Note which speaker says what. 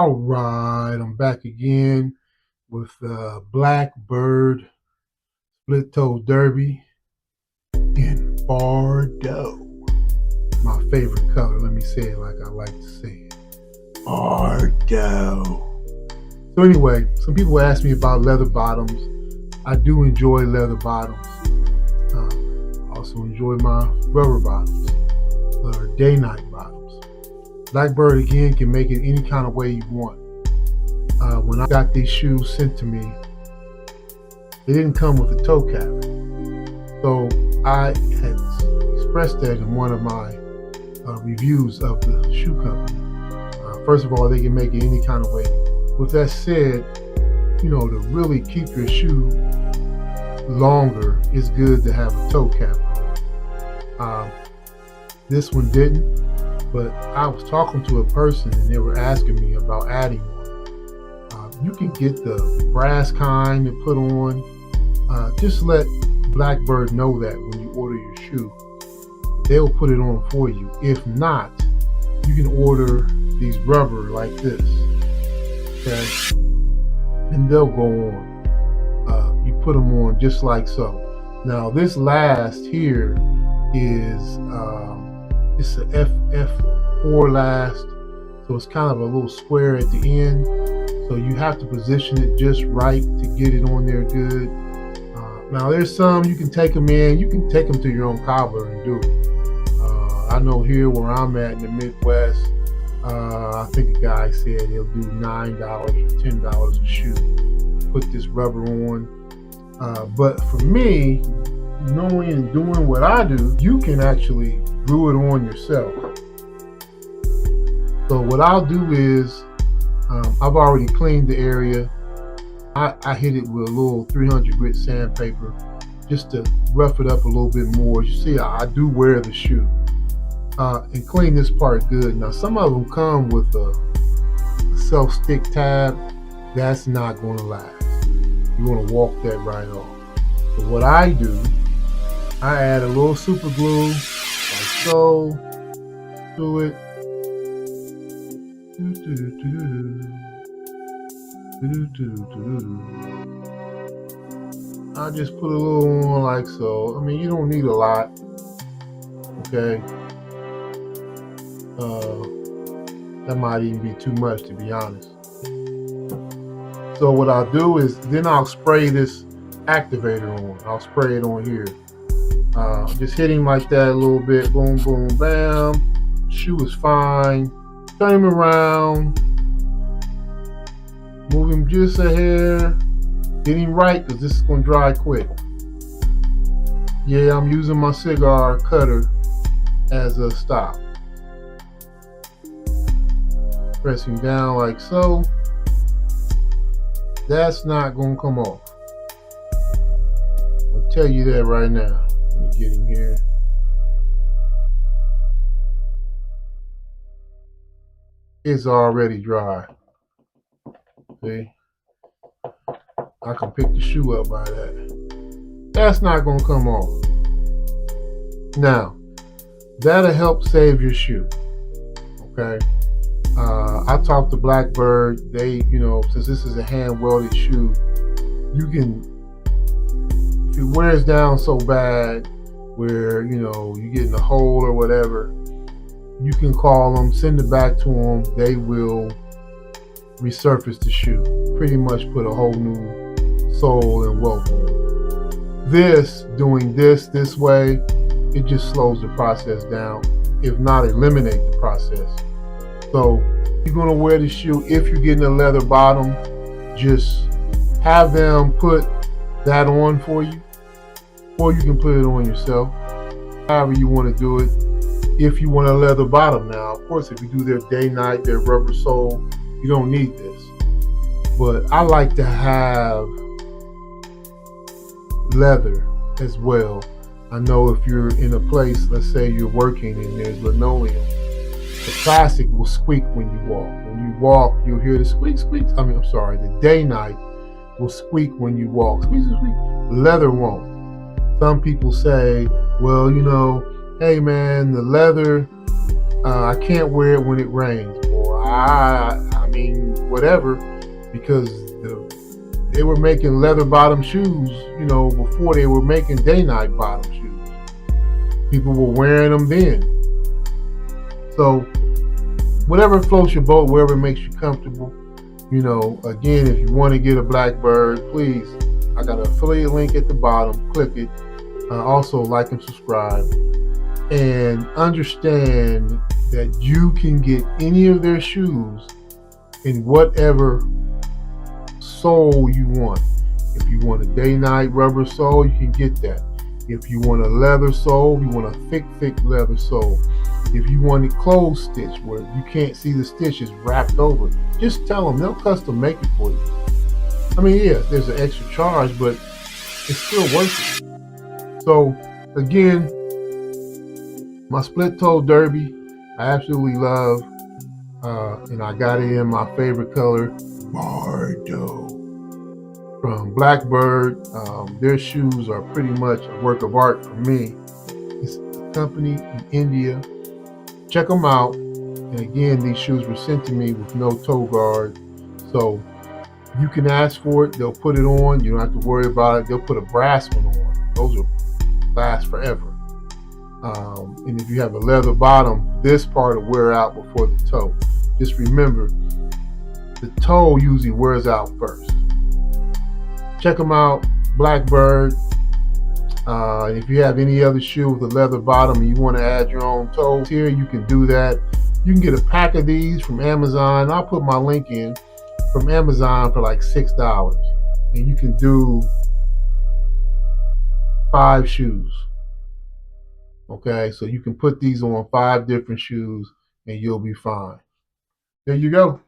Speaker 1: All right, I'm back again with Blackbird Split Toe Derby in Bordeaux. My favorite color. Let me say it like I like to say it. Bordeaux. So anyway, some people ask me about leather bottoms. I do enjoy leather bottoms. I also enjoy my rubber bottoms or day-night bottoms. Blackbird again can make it any kind of way you want. When I got these shoes sent to me, they didn't come with a toe cap. So I had expressed that in one of my reviews of the shoe company. First of all, they can make it any kind of way. With that said, to really keep your shoe longer, it's good to have a toe cap on. This one didn't, but I was talking to a person and they were asking me about adding one. You can get the brass kind to put on. Just let Blackbird know that when you order your shoe, they'll put it on for you. If not, you can order these rubber like this, okay? And they'll go on. You put them on just like so. Now this last here is it's a FF4 last, so it's kind of a little square at the end. So you have to position it just right to get it on there good. Now there's some you can take them in. You can take them to your own cobbler and do it. I know here where I'm at in the Midwest, I think a guy said he'll do $9 or $10 a shoe. Put this rubber on. But for me, knowing and doing what I do, you can actually glue it on yourself. So what I'll do is, I've already cleaned the area. I hit it with a little 300 grit sandpaper just to rough it up a little bit more. You see, I do wear the shoe. And clean this part good. Now some of them come with a self-stick tab. That's not going to last. You want to walk that right off. So what I do, I add a little super glue like so to it. I just put a little on like so. I mean, you don't need a lot, okay? That might even be too much, to be honest. So what I'll do is then I'll spray this activator on. I'll spray it on here. Just hit him like that a little bit. Boom, boom, bam. Shoe is fine. Turn him around. Move him just a hair. Get him right, because this is going to dry quick. Yeah, I'm using my cigar cutter as a stop. Pressing down like so. That's not going to come off. I'll tell you that right now. Let me get him here. It's already dry. See? I can pick the shoe up by that. That's not going to come off. Now, that'll help save your shoe. Okay? I talked to Blackbird. They, since this is a hand welded shoe, you can, if it wears down so bad where, you get in a hole or whatever, you can call them, send it back to them. They will resurface the shoe. Pretty much put a whole new sole and welt on. Doing this way, it just slows the process down, if not eliminate the process. So you're going to wear the shoe. If you're getting a leather bottom, just have them put that on for you, or you can put it on yourself, however you want to do it. If you want a leather bottom now, of course, if you do their day night, their rubber sole, you don't need this. But I like to have leather as well. I know if you're in a place, let's say you're working and there's linoleum, the plastic will squeak when you walk. When you walk, you'll hear the squeak, squeak. The day night will squeak when you walk. Squeak, squeak. Leather won't. Some people say, well, hey man, the leather, I can't wear it when it rains. Boy, I mean, whatever, because they were making leather bottom shoes, before they were making day night bottom shoes. People were wearing them then. So whatever floats your boat, wherever makes you comfortable. Again, if you want to get a Blackbird, please, I got an affiliate link at the bottom. Click it. Also, like and subscribe. And understand that you can get any of their shoes in whatever sole you want. If you want a day-night rubber sole, you can get that. If you want a leather sole, you want a thick leather sole. If you want it closed stitch where you can't see the stitches wrapped over, just tell them, they'll custom make it for you. I mean, yeah, there's an extra charge, but it's still worth it. So again, my split toe derby, I absolutely love, and I got it in my favorite color, Bordeaux. From Blackbird, their shoes are pretty much a work of art for me. It's a company in India. Check them out. And again, these shoes were sent to me with no toe guard. So you can ask for it. They'll put it on. You don't have to worry about it. They'll put a brass one on. Those will last forever. And if you have a leather bottom, this part will wear out before the toe. Just remember, the toe usually wears out first. Check them out, Blackbird. If you have any other shoe with a leather bottom and you want to add your own toes here, you can do that. You can get a pack of these from Amazon. I'll put my link in, from Amazon for like $6. And you can do 5 shoes. Okay, so you can put these on 5 different shoes and you'll be fine. There you go.